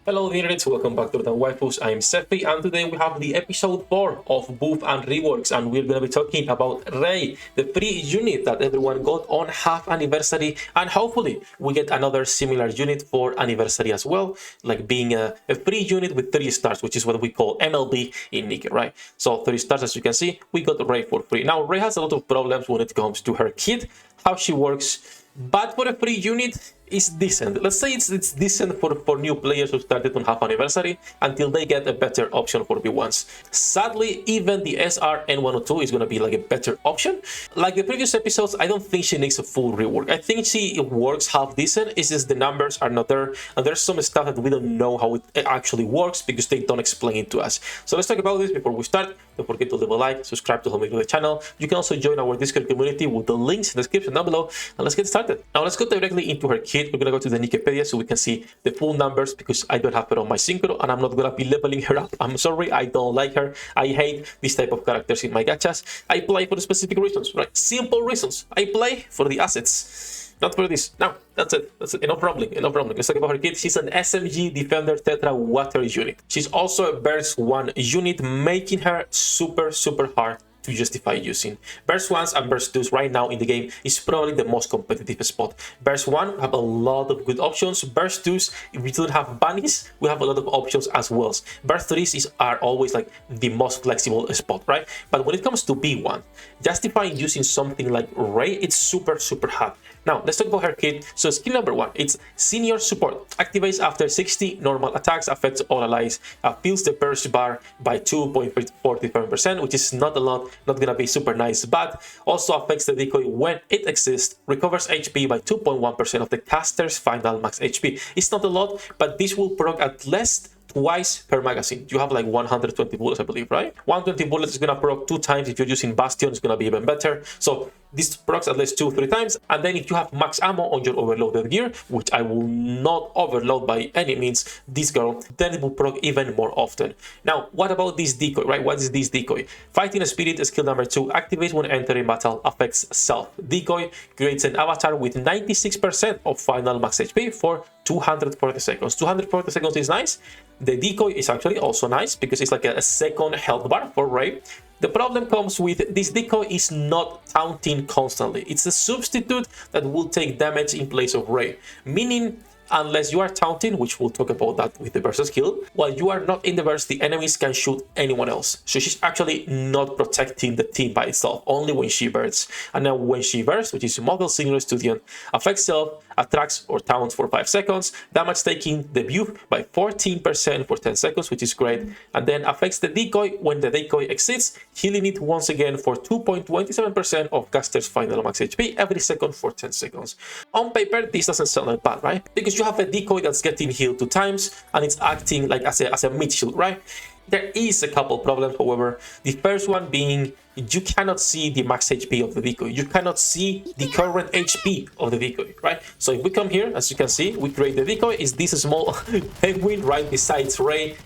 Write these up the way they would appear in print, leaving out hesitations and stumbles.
Hello nerds, welcome back to the Waifus. I'm Sefi, and today we have the episode 4 of Buff and Reworks, and we're going to be talking about REI, the free unit that everyone got on half anniversary, and hopefully we get another similar unit for anniversary as well, like being a free unit with 3 stars, which is what we call MLB in NIKKE, right? So 3 stars, as you can see, we got REI for free. Now REI has a lot of problems when it comes to her kit, how she works, but for a free unit, it's decent. Let's say it's decent for new players who started on half anniversary until they get a better option for V1s. Sadly, even the SR N102 is going to be like a better option. Like the previous episodes, I don't think she needs a full rework. I think she works half decent. It's just the numbers are not there, and there's some stuff that we don't know how it actually works because they don't explain it to us. So let's talk about this before we start. Don't forget to leave a like, subscribe to help me grow the channel. You can also join our Discord community with the links in the description down below, and let's get started. Now let's go directly into her kit. We're gonna go to the NIKKEpedia so we can see the full numbers because I don't have her on my synchro and I'm not gonna be leveling her up. I'm sorry, I don't like her. I hate this type of characters in my gachas. I play for specific reasons, right? Simple reasons. I play for the assets, not for this. Now, that's it. That's it. Enough rambling. Enough rambling. Let's talk about her kit. She's an SMG Defender Tetra Water unit. She's also a Burst 1 unit, making her super hard to justify using. Burst 1s and Burst 2s right now in the game is probably the most competitive spot. Burst 1 have a lot of good options. Burst 2s, if we don't have bunnies, we have a lot of options as well. Burst 3s are always like the most flexible spot, right? But when it comes to B1, justifying using something like REI, it's super hard. Now, let's talk about her kit. So skill number 1, it's Senior Support. Activates after 60 normal attacks, affects all allies, fills the burst bar by 2.47%, which is not a lot, not gonna be super nice, but also affects the decoy when it exists, recovers HP by 2.1% of the caster's final max HP. It's not a lot, but this will proc at least twice per magazine. You have like 120 bullets, I believe, right? 120 bullets is gonna proc 2 times. If you're using Bastion, it's gonna be even better. So this procs at least 2-3 times. And then if you have max ammo on your overloaded gear, which I will not overload by any means, this girl, then it will proc even more often. Now, what about this decoy, right? What is this decoy? Fighting Spirit, skill number 2, activates when entering battle, affects self. Decoy creates an avatar with 96% of final max HP for 240 seconds. 240 seconds is nice. The decoy is actually also nice because it's like a second health bar for REI. The problem comes with this decoy is not taunting constantly. It's a substitute that will take damage in place of REI, meaning unless you are taunting, which we'll talk about that with the burst skill, while you are not in the burst, the enemies can shoot anyone else. So she's actually not protecting the team by itself, only when she bursts. And now when she bursts, which is Model Senior Student, affects self, attracts or taunts for 5 seconds, damage taking the view by 14% for 10 seconds, which is great, and then affects the decoy when the decoy exceeds, healing it once again for 2.27% of caster's final max HP every second for 10 seconds. On paper, this doesn't sound that bad, right? Because you have a decoy that's getting healed 2 times and it's acting like as a mid shield, right? There is a couple problems, however. The first one being you cannot see the max HP of the decoy. You cannot see the current HP of the decoy, right? So if we come here, as you can see, we create the decoy. Is this small penguin right besides REI,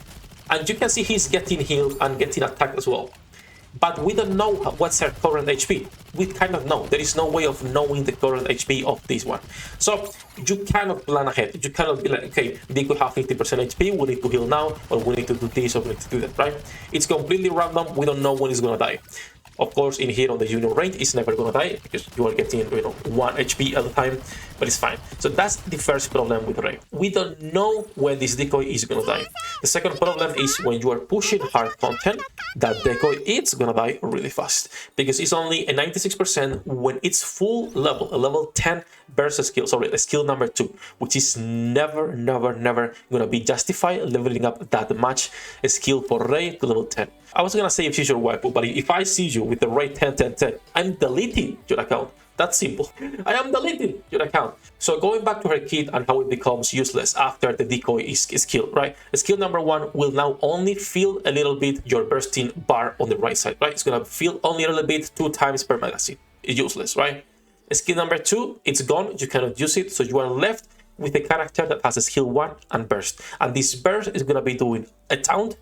and you can see he's getting healed and getting attacked as well. But we don't know what's her current HP. We cannot know. There is no way of knowing the current HP of this one. So you cannot plan ahead. You cannot be like, okay, they could have 50% HP, we need to heal now, or we need to do this, or we need to do that, right? It's completely random. We don't know when it's gonna die. Of course, in here on the junior range, it's never gonna die because you are getting, 1 HP at a time, but it's fine. So that's the first problem with REI. We don't know when this decoy is gonna die. The second problem is when you are pushing hard content, that decoy is gonna die really fast because it's only a 96% when it's full level, a level 10 burst skill, sorry, a skill number 2, which is never gonna be justified leveling up that much a skill for REI to level 10. I was gonna say if she's your waifu, but if I see you with the REI 10, I'm deleting your account. That's simple. I am deleting your account. So going back to her kit and how it becomes useless after the decoy is killed, right? Skill number 1 will now only fill a little bit your bursting bar on the right side, right? It's gonna fill only a little bit 2 times per magazine. It's useless, right? Skill number 2, it's gone. You cannot use it. So you are left with a character that has a skill 1 and burst. And this burst is gonna be doing a taunt,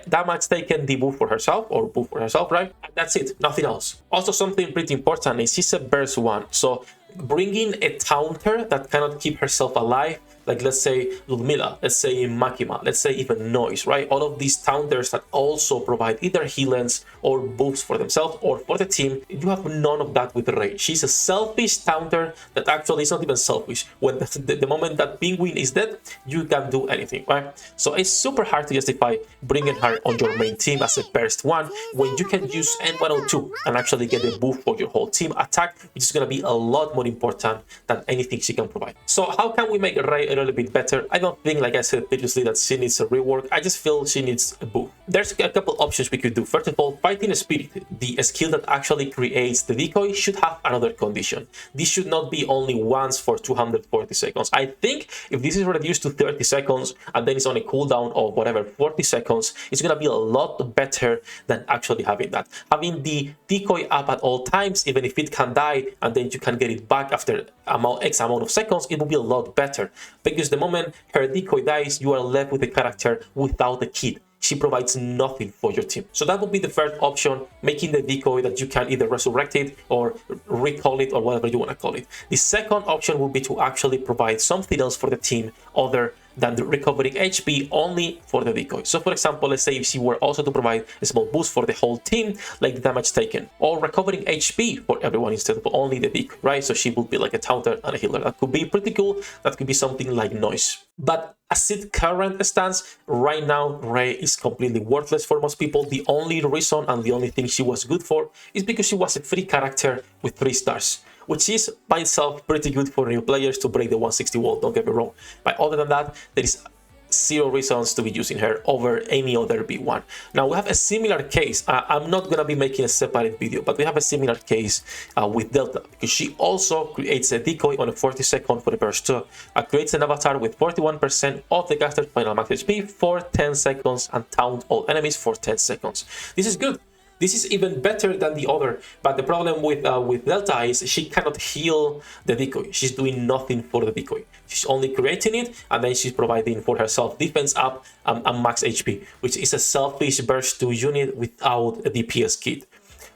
damage taken, debuff for herself or buff for herself, right? And that's it, nothing else. Also, something pretty important is she's a burst 1, so bringing a taunter that cannot keep herself alive like let's say Ludmilla, let's say Makima, let's say even Noise, right? All of these taunters that also provide either healings or buffs for themselves or for the team. You have none of that with REI. She's a selfish taunter that actually is not even selfish. When the moment that Penguin is dead, you can't do anything, right? So it's super hard to justify bringing her on your main team as a burst one when you can use N102 and actually get a buff for your whole team attack, which is going to be a lot more important than anything she can provide. So how can we make REI a little bit better? I don't think, like I said previously, that she needs a rework. I just feel she needs a buff. There's a couple options we could do. First of all, Fighting Spirit, the skill that actually creates the decoy, should have another condition. This should not be only once for 240 seconds. I think if this is reduced to 30 seconds and then it's on a cooldown of whatever 40 seconds, it's going to be a lot better than actually having that. Having the decoy up at all times, even if it can die and then you can get it back after X amount of seconds, it will be a lot better, because the moment her decoy dies, you are left with a character without a kit. She provides nothing for your team. So that would be the first option, making the decoy that you can either resurrect it or recall it or whatever you want to call it. The second option would be to actually provide something else for the team other than the recovering HP only for the decoy. So for example, let's say if she were also to provide a small boost for the whole team, like the damage taken, or recovering HP for everyone instead of only the decoy, right? So she would be like a taunter and a healer. That could be pretty cool. That could be something like Noise. But as it current stands, right now, REI is completely worthless for most people. The only reason and the only thing she was good for is because she was a free character with 3 stars, which is by itself pretty good for new players to break the 160 wall, don't get me wrong. But other than that, there is zero reasons to be using her over any other B1. Now we have a similar case. I'm not going to be making a separate video, but we have a similar case with Delta, because she also creates a decoy on a 40-second for the burst 2, creates an avatar with 41% of the caster's final max HP for 10 seconds and taunt all enemies for 10 seconds. This is good. This is even better than the other, but the problem with Delta is she cannot heal the decoy. She's doing nothing for the decoy. She's only creating it, and then she's providing for herself defense up and max HP, which is a selfish burst 2 unit without a DPS kit.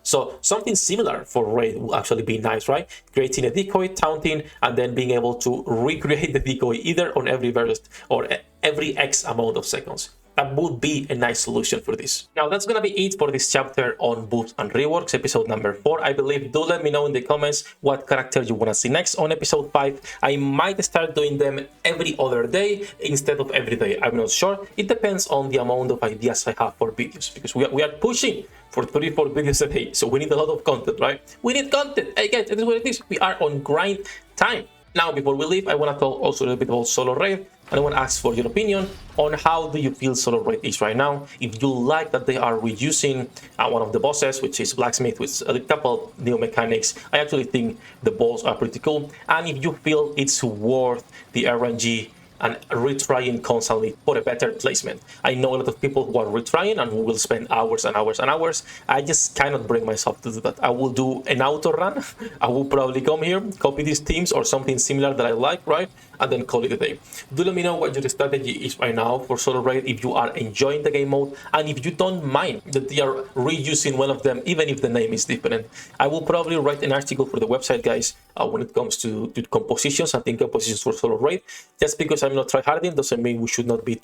So something similar for REI will actually be nice, right? Creating a decoy, taunting, and then being able to recreate the decoy either on every burst or every X amount of seconds. That would be a nice solution for this. Now that's gonna be it for this chapter on buffs and reworks, episode number 4, I believe. Do let me know in the comments what character you wanna see next on episode 5. I might start doing them every other day instead of every day. I'm not sure. It depends on the amount of ideas I have for videos, because we are pushing for 3-4 videos a day, so we need a lot of content, right? We need content. Again, it is what it is. We are on grind time. Now, before we leave, I want to talk also a little bit about solo raid, and I want to ask for your opinion on how do you feel solo raid is right now. If you like that they are reusing one of the bosses, which is Blacksmith, with a couple new mechanics. I actually think the boss are pretty cool, and if you feel it's worth the RNG and retrying constantly for a better placement. I know a lot of people who are retrying and who will spend hours and hours and hours. I just cannot bring myself to do that. I will do an auto run. I will probably come here, copy these teams or something similar that I like, right? And then call it a day. Do let me know what your strategy is right now for solo raid, if you are enjoying the game mode, and if you don't mind that they are reusing one of them, even if the name is different. I will probably write an article for the website, guys, when it comes to compositions. I think compositions for solo raid. Just because I'm not tryharding doesn't mean we should not be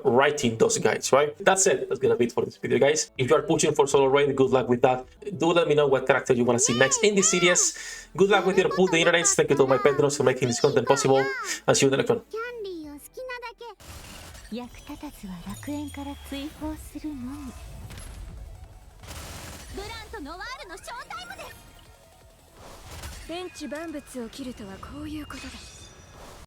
writing those guides, right? That's it. That's gonna be it for this video, guys. If you are pushing for solo raid, good luck with that. Do let me know what character you want to see next in this series. Good luck with your pull the internet. Thank you to all my patrons for making this content possible. And see you in the next one. 役立たずは楽園から追放するのみ。ブランとノワールのショータイムです。天地万物を切るとはこういうことだ。